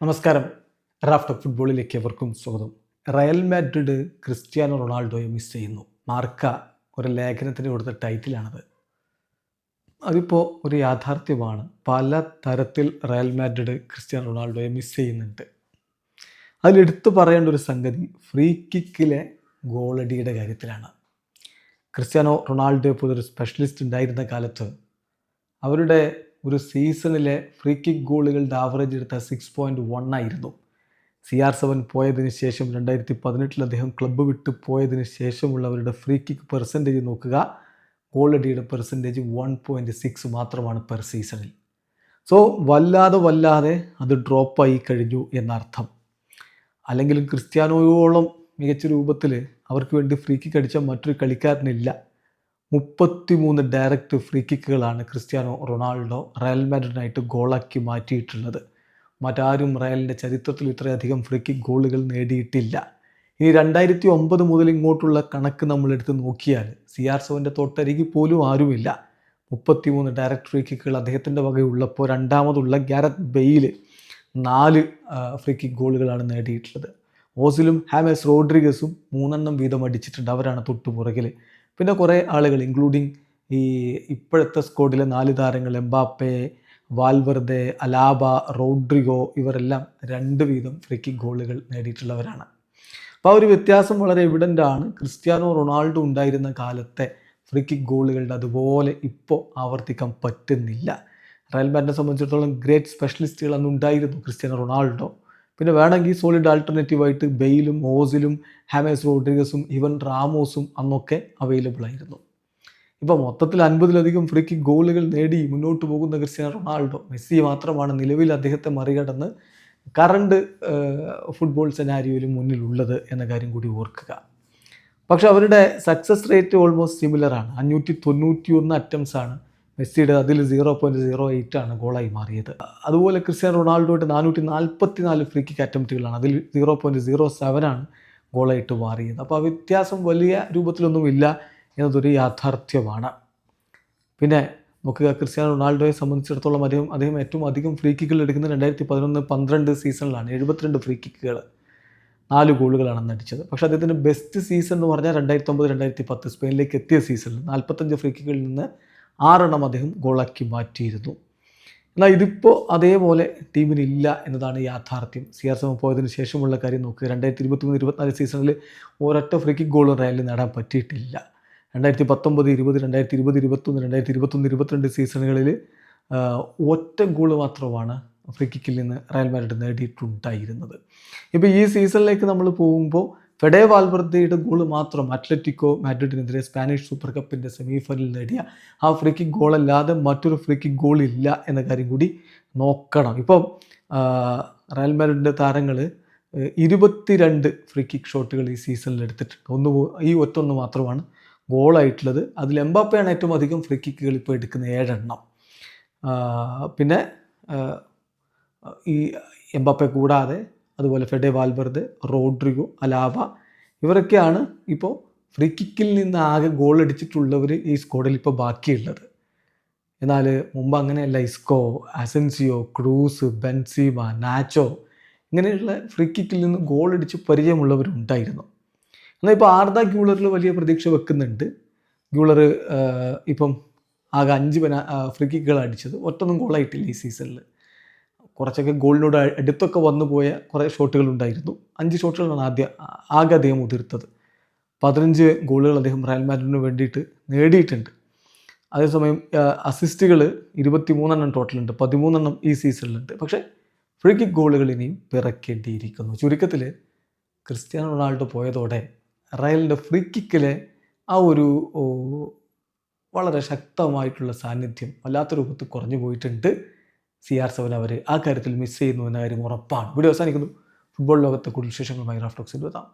നമസ്കാരം. Raft of ഫുട്ബോളിലേക്ക് എവർക്കും സ്വാഗതം. റയൽ മാഡ്രിഡ് ക്രിസ്ത്യാനോ റൊണാൾഡോയെ മിസ് ചെയ്യുന്നു. മാർക്ക ഒരു ലേഖനത്തിന് കൊടുത്ത ടൈറ്റിലാണത്. അതിപ്പോൾ ഒരു യാഥാർത്ഥ്യമാണ്. പല തരത്തിൽ റയൽ മാഡ്രിഡ് ക്രിസ്ത്യാനോ റൊണാൾഡോയെ മിസ് ചെയ്യുന്നുണ്ട്. അതിലെടുത്തു പറയേണ്ട ഒരു സംഗതി ഫ്രീ കിക്കിലെ ഗോളടിയുടെ കാര്യത്തിലാണ്. ക്രിസ്ത്യാനോ റൊണാൾഡോയെ പോലൊരു സ്പെഷ്യലിസ്റ്റ് ഉണ്ടായിരുന്ന കാലത്ത് അവരുടെ ഒരു സീസണിലെ ഫ്രീ കിക്ക് ഗോളുകളുടെ ആവറേജ് എടുത്ത 6.1 ആയിരുന്നു. CR7 പോയതിന് ശേഷം 2018 അദ്ദേഹം ക്ലബ്ബ് വിട്ട് പോയതിന് ശേഷമുള്ളവരുടെ ഫ്രീ കിക്ക് പെർസെൻറ്റേജ് നോക്കുക. ഗോളടിയുടെ പെർസെൻറ്റേജ് 1.6 മാത്രമാണ് പെർ സീസണിൽ. സോ വല്ലാതെ അത് ഡ്രോപ്പായി കഴിഞ്ഞു എന്നർത്ഥം. അല്ലെങ്കിലും ക്രിസ്ത്യാനോയോളം മികച്ച രൂപത്തിൽ അവർക്ക് വേണ്ടി ഫ്രീ കിക്ക് അടിച്ച മറ്റൊരു കളിക്കാരനില്ല. 33 ഡയറക്റ്റ് ഫ്രീ കിക്കുകളാണ് ക്രിസ്ത്യാനോ റൊണാൾഡോ റയൽ മാഡ്രിഡിനായിട്ട് ഗോളാക്കി മാറ്റിയിട്ടുള്ളത്. മറ്റാരും റയലിൻ്റെ ചരിത്രത്തിൽ ഇത്രയധികം ഫ്രീ കിക്ക് ഗോളുകൾ നേടിയിട്ടില്ല. ഇനി 2009 മുതൽ ഇങ്ങോട്ടുള്ള കണക്ക് നമ്മളെടുത്ത് നോക്കിയാൽ CR7 തൊട്ടരികിൽ പോലും ആരുമില്ല. 33 ഡയറക്റ്റ് ഫ്രീ കിക്കുകൾ അദ്ദേഹത്തിൻ്റെ വകയുള്ളപ്പോൾ രണ്ടാമതുള്ള ഗ്യാരത്ത് ബെയിൽ 4 ഫ്രീ കിക്ക് ഗോളുകളാണ് നേടിയിട്ടുള്ളത്. ഓസിലും ഹാമസ് റോഡ്രിഗസും 3 വീതം അടിച്ചിട്ടുണ്ട്. അവരാണ് തൊട്ടുപുറകിൽ. പിന്നെ കുറേ ആളുകൾ ഇൻക്ലൂഡിങ് ഈ ഇപ്പോഴത്തെ സ്ക്വാഡിലെ 4 താരങ്ങൾ എംബാപ്പെ, വാൽവർദെ, അലാബ, റോഡ്രിഗോ ഇവരെല്ലാം 2 വീതം ഫ്രീ കിക്ക് ഗോളുകൾ നേടിയിട്ടുള്ളവരാണ്. അപ്പോൾ ആ ഒരു വ്യത്യാസം വളരെ എവിഡൻ്റ് ആണ്. ക്രിസ്ത്യാനോ റൊണാൾഡോ ഉണ്ടായിരുന്ന കാലത്തെ ഫ്രീ കിക്ക് ഗോളുകളുടെ അതുപോലെ ഇപ്പോൾ ആവർത്തിക്കാൻ പറ്റുന്നില്ല. റയൽ മാഡ്രിഡിനെ സംബന്ധിച്ചിടത്തോളം ഗ്രേറ്റ് സ്പെഷ്യലിസ്റ്റുകൾ അന്ന് ഉണ്ടായിരുന്നു ക്രിസ്ത്യാനോ റൊണാൾഡോ. പിന്നെ വേണമെങ്കിൽ സോളിഡ് ആൾട്ടർനേറ്റീവായിട്ട് ബെയിലും ഓസിലും ഹാമസ് റോഡ്രിഗസും ഈവൻ റാമോസും അന്നൊക്കെ അവൈലബിൾ ആയിരുന്നു. ഇപ്പോൾ മൊത്തത്തിൽ 50-ലധികം ഫ്രീ കിക്ക് ഗോളുകൾ നേടി മുന്നോട്ട് പോകുന്ന ക്രിസ്ത്യാനോ റൊണാൾഡോ, മെസ്സി മാത്രമാണ് നിലവിൽ അദ്ദേഹത്തെ മറികടന്ന് കറണ്ട് ഫുട്ബോൾ സെനാരിയോയിലും മുന്നിലുള്ളത് എന്ന കാര്യം കൂടി ഓർക്കുക. പക്ഷെ അവരുടെ സക്സസ് റേറ്റ് ഓൾമോസ്റ്റ് സിമിലറാണ്. 591 അറ്റംപ്റ്റ്സ് ആണ് മെസ്സിയുടെ, അതിൽ 0.08 ആണ് ഗോളായി മാറിയത്. അതുപോലെ ക്രിസ്ത്യാനോ റൊണാൾഡോയുടെ 444 ഫ്രീ കിക്ക് അറ്റംപ്റ്റുകളാണ്, അതിൽ 0.07 ആണ് ഗോളായിട്ട് മാറിയത്. അപ്പോൾ ആ വ്യത്യാസം വലിയ രൂപത്തിലൊന്നുമില്ല എന്നതൊരു യാഥാർത്ഥ്യമാണ്. പിന്നെ നോക്കുക, ക്രിസ്ത്യാനോ റൊണാൾഡോയെ സംബന്ധിച്ചിടത്തോളം അദ്ദേഹം ഏറ്റവും അധികം ഫ്രീ കിക്കുകൾ എടുക്കുന്നത് 2011-12 സീസണിലാണ്. 72 ഫ്രീ കിക്കുകൾ, 4 ഗോളുകളാണ് അടിച്ചത്. പക്ഷേ അദ്ദേഹത്തിൻ്റെ ബെസ്റ്റ് സീസൺ എന്ന് പറഞ്ഞാൽ 2009-2010 സ്പെയിനിലേക്ക് എത്തിയ സീസണിൽ 45 ഫ്രീ കിക്കുകളിൽ നിന്ന് 6 അദ്ദേഹം ഗോളാക്കി മാറ്റിയിരുന്നു. എന്നാൽ ഇതിപ്പോൾ അതേപോലെ ടീമിനില്ല എന്നതാണ് യാഥാർത്ഥ്യം. CR7 പോയതിന് ശേഷമുള്ള കാര്യം നോക്കുക. 2023-24 സീസണിൽ ഒരൊറ്റ ഫ്രീ കിക്ക് ഗോൾ റയലിൽ നേടാൻ പറ്റിയിട്ടില്ല. 2019-20, 2020-21, 2021-22 സീസണുകളിൽ ഒറ്റ ഗോൾ മാത്രമാണ് ഫ്രീ കിക്കിൽ നിന്ന് റയൽ മാഡ്രിഡ് നേടിയിട്ടുണ്ടായിരുന്നത്. ഇപ്പോൾ ഈ സീസണിലേക്ക് നമ്മൾ പോകുമ്പോൾ ഫെഡെ വാൽവർദയുടെ ഗോൾ മാത്രം അത്ലറ്റിക്കോ മാഡ്രിഡിനെതിരെ സ്പാനിഷ് സൂപ്പർ കപ്പിൻ്റെ സെമിഫൈനലിൽ നേടിയ ആ ഫ്രീ കിക്ക് ഗോളല്ലാതെ മറ്റൊരു ഫ്രീ കിക്ക് ഗോൾ ഇല്ല എന്ന കാര്യം കൂടി നോക്കണം. ഇപ്പം റയൽ മാഡ്രിഡിൻ്റെ താരങ്ങൾ 22 ഫ്രീ കിക്ക് ഷോട്ടുകൾ ഈ സീസണിൽ എടുത്തിട്ടുണ്ട്. ഈ ഒറ്റൊന്ന് മാത്രമാണ് ഗോളായിട്ടുള്ളത്. അതിൽ എംബാപ്പയാണ് ഏറ്റവും അധികം ഫ്രീ കിക്കുകൾ ഇപ്പോൾ എടുക്കുന്ന 7 എണ്ണം. പിന്നെ ഈ എംബാപ്പെ കൂടാതെ അതുപോലെ ഫെഡെ വാൽവർദെ, റോഡ്രിഗോ, അലാബ ഇവരൊക്കെയാണ് ഇപ്പോൾ ഫ്രീ കിക്കിൽ നിന്ന് ആകെ ഗോൾ അടിച്ചിട്ടുള്ളവർ ഈ സ്ക്വാഡിൽ ഇപ്പോൾ ബാക്കിയുള്ളത്. എന്നാൽ മുമ്പ് അങ്ങനെയല്ല. Isco, Asensio, Kroos, Benzema, Nacho ഇങ്ങനെയുള്ള ഫ്രീ കിക്കിൽ നിന്ന് ഗോൾ അടിച്ച് പരിചയമുള്ളവരുണ്ടായിരുന്നു. എന്നാൽ ഇപ്പോൾ ആർദ ഗ്യൂളറിൽ വലിയ പ്രതീക്ഷ വെക്കുന്നുണ്ട്. ഗ്യൂളർ ഇപ്പം ആകെ 5 ഫ്രീ കിക്കുകൾ അടിച്ചത്, ഒറ്റൊന്നും ഗോളായിട്ടില്ല ഈ സീസണിൽ. കുറച്ചൊക്കെ ഗോളിനോട് അടുത്തൊക്കെ വന്നു പോയ കുറേ ഷോട്ടുകൾ ഉണ്ടായിരുന്നു. 5 ഷോട്ടുകളാണ് ആകെ അദ്ദേഹം ഉതിർത്തത്. 15 ഗോളുകൾ അദ്ദേഹം റയൽ മാഡ്രിഡിന് വേണ്ടിയിട്ട് നേടിയിട്ടുണ്ട്. അതേസമയം അസിസ്റ്റുകൾ 23 ടോട്ടലുണ്ട്, 13 ഈ സീസണിലുണ്ട്. പക്ഷേ ഫ്രീ കിക്ക് ഗോളുകൾ ഇനിയും പിറക്കേണ്ടിയിരിക്കുന്നു. ചുരുക്കത്തിൽ ക്രിസ്ത്യാനോ റൊണാൾഡോ പോയതോടെ റയലിൻ്റെ ഫ്രീ കിക്കിലെ ആ ഒരു വളരെ ശക്തമായിട്ടുള്ള സാന്നിധ്യം വല്ലാത്ത രൂപത്തിൽ കുറഞ്ഞു പോയിട്ടുണ്ട്. CR7 അവർ ആ കാര്യത്തിൽ മിസ് ചെയ്യുന്നു എന്ന കാര്യം ഉറപ്പാണ്. വീഡിയോ അവസാനിക്കുന്നു. ഫുട്ബോൾ ലോകത്തെ കൂടുതൽ വിശേഷങ്ങളുമായി റാഫ്റ്റ് ടോക്സിൽ എത്താം.